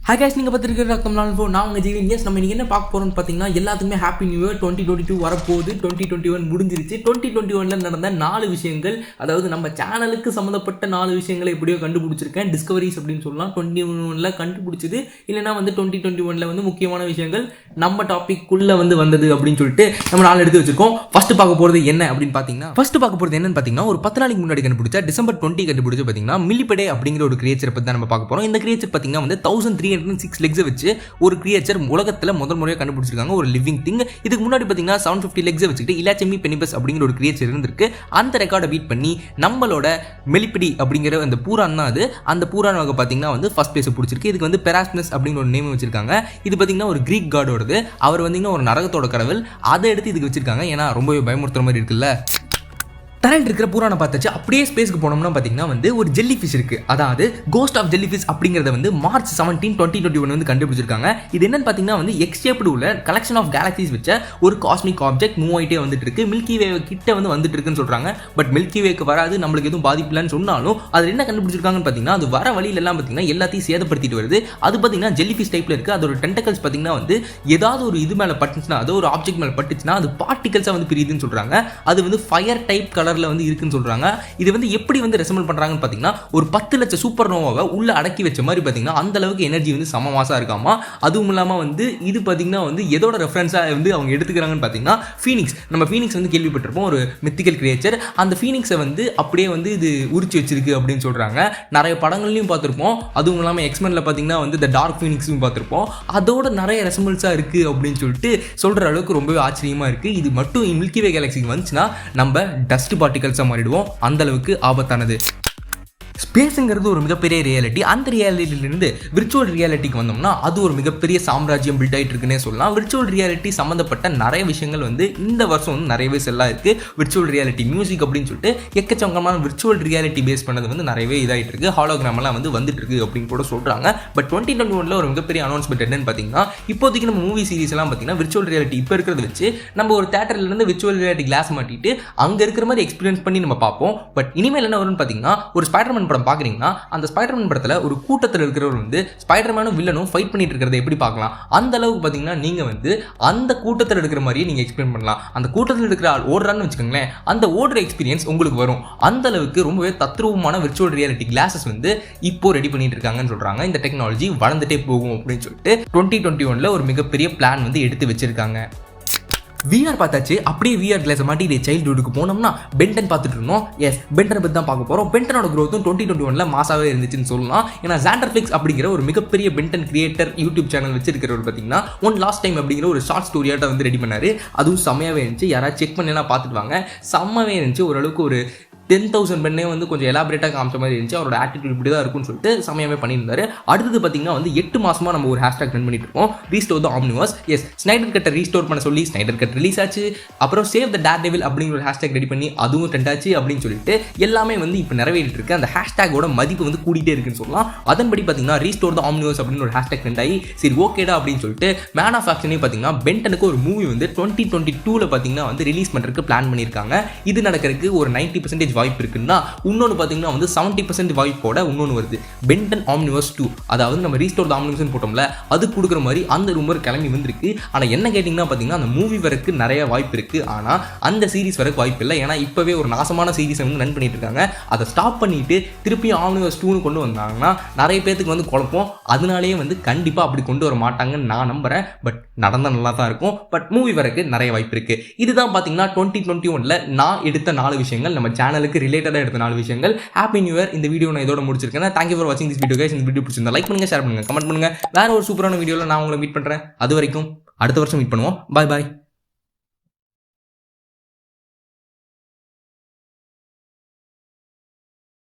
Hi guys, நீங்கள் பார்த்துருக்கிற ரக்கம்லான நான் உங்கள் ஜீவன். எஸ், நம்ம இன்றைக்கி என்ன பார்க்க போகிறோம்னு பார்த்தீங்கன்னா, எல்லாத்துக்குமே ஹாப்பி நியூ இயர். 2022 வரப்போகுது. 2021 முடிஞ்சிருச்சு. 2021 நடந்த 4 விஷயங்கள், அதாவது நம்ம சேனலுக்கு சம்மந்தப்பட்ட 4 விஷயங்களை எப்படியோ கண்டுபிடிச்சிருக்கேன். டிஸ்கவரிஸ் அப்படின்னு சொல்லலாம். 2021 கண்டுபிடிச்சது, இல்லைனா 2021 முக்கியமான விஷயங்கள் நம்ம டாபிக்குள்ளே வந்தது அப்படின்னு சொல்லிட்டு நம்ம 4 எடுத்து வச்சிருக்கோம். ஃபர்ஸ்ட் பார்க்க போகிறது என்ன அப்படின்னு பார்த்தீங்கன்னா, ஒரு 10 நாளைக்கு முன்னாடி கண்டுபிடிச்சா டிசம்பர் 20 கண்டுபிடிச்சு பார்த்தீங்கன்னா மில்லிபெடே அப்படிங்கிற ஒரு கிரியேச்சரை பற்றி தான் நம்ம பார்க்க போகிறோம். இந்த கிரியேச்சர் பார்த்தீங்கன்னா 1306 லெக்ஸை வச்சு ஒரு கிரியேச்சர் உலகத்தில் முதல் முறையாக கண்டுபிடிச்சிருக்காங்க, ஒரு லிவிங் திங். இதுக்கு முன்னாடி பார்த்தீங்கன்னா 750 லெக்ஸை வச்சுக்கிட்டு இலாச்செமி பெனிபஸ் அப்படிங்கிற ஒரு கிரியேச்சர் இருந்திருக்கு. அந்த ரெக்கார்டை பீட் பண்ணி நம்மளோட மெலிபிடி அப்படிங்கிற அந்த பூரான் தான் அது. அந்த பூரான் வகை பார்த்தீங்கன்னா ஃபர்ஸ்ட் பிளேஸ் பிடிச்சிருக்கு. இதுக்கு பெராஸ்மஸ் அப்படிங்கிற ஒரு நேம் வச்சிருக்காங்க. இது பார்த்தீங்கன்னா ஒரு கிரீக் காடோடது. அவர் ஒரு நரகத்தோட கடவுள். அதை எடுத்து இதுக்கு வச்சிருக்காங்க. ஏன்னா ரொம்பவே பயமுறுத்துற மாதிரி இருக்குல்ல. தரையில் இருக்கிற பூரானை பார்த்தாச்சு. அப்படியே ஸ்பேஸ்க்கு போனோம்னா பார்த்தீங்கன்னா ஒரு ஜெல்லி ஃபிஷ் இருக்குது. அதாவது கோஸ்ட் ஆஃப் ஜெல்லி ஃபிஷ் அப்படிங்கிறத மார்ச் 17, 2021 கண்டுபிடிச்சிருக்காங்க. இது என்னன்னு பார்த்தீங்கன்னா எக்ஸ்ஷேப்டு உள்ள கலெக்ஷன் ஆஃப் கேலக்சிஸ் வச்ச ஒரு காஸ்மிக் ஆப்ஜெக்ட் மூவ் ஆகிட்டே வந்துட்டு இருக்கு. மில்கி வே கிட்ட வந்துட்டு இருக்குன்னு சொல்கிறாங்க. பட் மில்கி வேக்கு வராது, நம்மளுக்கு எதுவும் பாதிப்பு இல்லைன்னு சொன்னாலும் அது என்ன கண்டுபிடிச்சிருக்காங்கன்னு பார்த்தீங்கன்னா, அது வர வழியிலலாம் பார்த்தீங்கன்னா எல்லாத்தையும் சேதப்படுத்திட்டு வருது. அது பார்த்தீங்கன்னா ஜெல்லி ஃபிஷ் டைப்பில் இருக்குது. அதோட டென்டக்கல்ஸ் பார்த்தீங்கன்னா ஏதாவது ஒரு இது மேலே பட்டுச்சுன்னா, அதோ ஒரு ஆப்ஜெக்ட் மேலே பட்டுச்சுன்னா அது பார்ட்டிகல்ஸாக பிரியுதுன்னு சொல்கிறாங்க. அது ஃபயர் டைப் கலர்ல இருக்குன்னு சொல்றாங்க. இது எப்படி ரெசம்பிள் பண்றாங்கன்னு பாத்தீங்கன்னா, ஒரு 10 லட்சம் சூப்பர் நோவாவை உள்ள அடக்கி வச்ச மாதிரி பாத்தீங்கன்னா அந்த அளவுக்கு எனர்ஜி செம மாசா இருக்காமா. அதுவும் இல்லாம இது பாத்தீங்கன்னா எதோட ரெஃபரன்ஸா அவங்க எடுத்துக்கிறாங்கன்னு பாத்தீங்கன்னா ஃபீனிக்ஸ். நம்ம ஃபீனிக்ஸ் கேள்விப்பட்டிருப்போம், ஒரு மித்திக்கல் கிரியேச்சர். அந்த ஃபீனிக்ஸை அப்படியே இது உரிச்சு வச்சிருக்கு அப்படின்னு சொல்றாங்க. நிறைய படங்கள்லயும் பார்த்திருப்போம். அதுவும் இல்லாம எக்ஸ்மென்ல பாத்தீங்கன்னா தி டார்க் ஃபீனிக்ஸும் பார்த்திருப்போம். அதோட நிறைய ரெசம்பிள்ஸா இருக்கு அப்படின்னு சொல்லிட்டு சொல்ற அளவுக்கு ரொம்பவே ஆச்சரியமா இருக்கு. இது மட்டும் மில்கி வே கேலக்சிக்கு வந்துச்சுன்னா நம்ம டஸ்ட் பார்ட்டிகல்ஸா மாறிடுவோம். அந்த அளவுக்கு ஆபத்தானது. ஸ்பேஸுங்கிறது ஒரு மிகப்பெரிய ரியாலிட்டி. அந்த ரியாலிட்டியிலிருந்து விர்ச்சுவல் ரியாலிட்டிக்கு வந்தோம்னா அது ஒரு மிகப்பெரிய சாம்ராஜ்யம் பில்ட் ஆகிட்டு இருக்குன்னே சொல்லலாம். விர்ச்சுவல் ரியாலிட்டி சம்மந்தப்பட்ட நிறைய விஷயங்கள் இந்த வருஷம் நிறையவே செல்லாக இருக்குது. விர்ச்சுவல் ரியாலிட்டி மியூசிக் அப்படின்னு சொல்லிட்டு எக்கச்சக்கமான விர்ச்சுவல் ரியாலிட்டி பேஸ் பண்ணது நிறையவே இதாகிட்டு இருக்குது. ஹாலோகிராமெல்லாம் வந்துட்டு இருக்கு அப்படின்னு கூட சொல்கிறாங்க. பட் 2021 ஒரு மிகப்பெரிய அனௌன்ஸ்மெண்ட் என்னன்னு பார்த்தீங்கன்னா, இப்போதைக்கு நம்ம மூவி சீரிஸ் எல்லாம் பார்த்தீங்கன்னா விர்ச்சுவல் ரியாலிட்டி இப்போ இருக்கிறத வச்சு நம்ம ஒரு தேட்டர்லேருந்து விர்ச்சுவல் ரியாலிட்டி கிளாஸ் மாட்டிட்டு அங்கே இருக்கிற மாதிரி எக்ஸ்பீரியன்ஸ் பண்ணி நம்ம பார்ப்போம். பட் இனிமேல் என்ன வரும்னு பார்த்தீங்கன்னா, ஒரு ஸ்பைடர்மேன் படம் பார்க்குறீங்கன்னா அந்த ஸ்பைடர்மேன் படத்தில் ஒரு கூட்டத்தில் இருக்கிறவர் ஸ்பைடர்மேனும் வில்லனும் ஃபைட் பண்ணிட்டு இருக்கிறத எப்படி பார்க்கலாம், அந்த அளவுக்கு பார்த்தீங்கன்னா நீங்கள் அந்த கூட்டத்தில் இருக்கிற மாதிரியே நீங்கள் எக்ஸ்பிளைன் பண்ணலாம். அந்த கூட்டத்தில் இருக்கிற ஆள் ஓடுறான்னு வச்சுக்கோங்களேன், அந்த ஓடுற எக்ஸ்பீரியன்ஸ் உங்களுக்கு வரும். அந்த அளவுக்கு ரொம்பவே தத்ரூபமான விர்ச்சுவல் ரியாலிட்டி கிளாஸஸ் இப்போ ரெடி பண்ணிட்டு இருக்காங்கன்னு சொல்றாங்க. இந்த டெக்னாலஜி வளர்ந்துட்டே போகும் அப்படின்னு சொல்லிட்டு 2021 ஒரு மிகப்பெரிய பிளான் எடுத்து வச்சிருக்காங்க. VR பார்த்தாச்சு. அப்படியே VR கிளாஸை மாட்டி இதே சைல்டுஹுட்டுக்கு போனோம்னா பென்டன் பார்த்துட்டு இருந்தோம். எஸ், பென்டனை பற்றி தான் பார்க்க போகிறோம். பென்டனோட க்ரோத்தும் 2021 மாசாவே இருந்துச்சுன்னு சொல்லலாம். ஏன்னா ஜாண்டர்ஃபிளிக்ஸ் அப்படிங்கிற ஒரு மிகப்பெரிய பென்டன் கிரியேட்டர் யூடியூப் சேனல் வச்சிருக்கிறவர் பார்த்தீங்கன்னா ஒன் லாஸ்ட் டைம் அப்படிங்கிற ஒரு ஷார்ட் ஸ்டோரியாட்ட ரெடி பண்ணாரு. அதுவும் செம்மையாகவே இருந்துச்சு. யாராவது செக் பண்ணி பார்த்துட்டு வாங்க. செம்மையாகவே இருந்துச்சு. ஓரளவுக்கு ஒரு 10,000 பெண்ணே கொஞ்சம் எலாபரேட்டாக காமிச்ச மாதிரி இருந்துச்சு. அவரோட ஆட்டிடியூட் இப்படி தான் இருக்குன்னு சொல்லிட்டு சமயமே பண்ணியிருந்தாரு. அடுத்தது பார்த்தீங்கன்னா 8 மாசமாக நம்ம ஒரு ஹேஷ்டாக் ரன் பண்ணிட்டு இருக்கோம், ரீஸ்டோர் த ஆம்னிவர்ஸ். எஸ், ஸ்னைடர் கட்டை ரீஸ்டோர் பண்ண சொல்லி ஸ்னைடர் கட் ரிலீஸ் ஆச்சு. அப்புறம் சேவ் த டேர் டெவில் அப்படிங்கிற ஒரு ஹேஷ்டாக் ரெடி பண்ணி அதுவும் ட்ரெண்ட் ஆச்சு அப்படின்னு சொல்லிட்டு எல்லாமே இப்போ நிறைவேறிட்டு இருக்கு. அந்த ஹேஷ்டாகோட மதிப்பு கூட்டிகிட்டே இருக்குன்னு சொல்லலாம். அதன்படி பார்த்தீங்கன்னா ரீஸ்டோர் த ஆம்னிவர்ஸ் அப்படின்னு ஒரு ஹேஷ்டாக் ட்ரெண்ட் ஆகி சரி ஓகேடா அப்படின்னு சொல்லிட்டு மேன் ஆஃப் ஆக்ஷனே பார்த்தீங்கன்னா பென்டனுக்கு ஒரு மூவி 2022 பார்த்தீங்கன்னா ரிலீஸ் பண்ணுறதுக்கு பிளான் பண்ணியிருக்காங்க. இது நடக்கிறதுக்கு ஒரு 90% வாய்ப்பு இருக்குன்னா, இன்னொன்று பார்த்தீங்கன்னா 70% வாய்ப்போட இன்னொன்று வருது, பென்டன் ஆம்னிவர்ஸ் 2. அதாவது நம்ம ரீஸ்டோர் த ஆம்னிவர்ஸ் போட்டோம்ல, அது கொடுக்குற மாதிரி அந்த ரூமர் கிளம்பி வந்திருக்கு. ஆனால் என்ன கேட்டிங்கன்னா பார்த்தீங்கன்னா அந்த மூவி வரக்கு நிறைய வாய்ப்பு இருக்குது. ஆனால் அந்த சீரிஸ் வரக்கு வாய்ப்பு இல்லை. ஏன்னா இப்போவே ஒரு நாசமான சீரிஸ் ரன் பண்ணிட்டு இருக்காங்க. அதை ஸ்டாப் பண்ணிட்டு திருப்பியும் ஆம்னிவர்ஸ் 2 கொண்டு வந்தாங்கன்னா நிறைய பேருக்கு குழப்பம். அதனாலேயே கண்டிப்பாக அப்படி கொண்டு வர மாட்டாங்கன்னு நான் நம்புகிறேன். பட் நடந்தால் நல்லா தான் இருக்கும். பட் மூவி வரக்கு நிறைய வாய்ப்பு இருக்குது. இதுதான் பார்த்தீங்கன்னா 2021 நான் எடுத்த 4 விஷயங்கள், நம்ம சேனலுக்கு ரிலேட்டடாக எடுத்த 4 விஷயங்கள். Happy new year. இந்த வீடியோ நான் இதோட முடிச்சிருக்கேன். தேங்க்யூ ஃபார் வாட்சிங் திஸ் வீடியோ கைஸ். இந்த வீடியோ பிடிச்சிருந்தா லைக் பண்ணுங்க, ஷேர் பண்ணுங்க, கமெண்ட் பண்ணுங்க. வேற ஒரு சூப்பரான வீடியோவில் நான் உங்களை மீட் பண்ணுறேன். அது வரைக்கும் அடுத்த வருஷம் மீட் பண்ணுவோம். பாய் பாய்.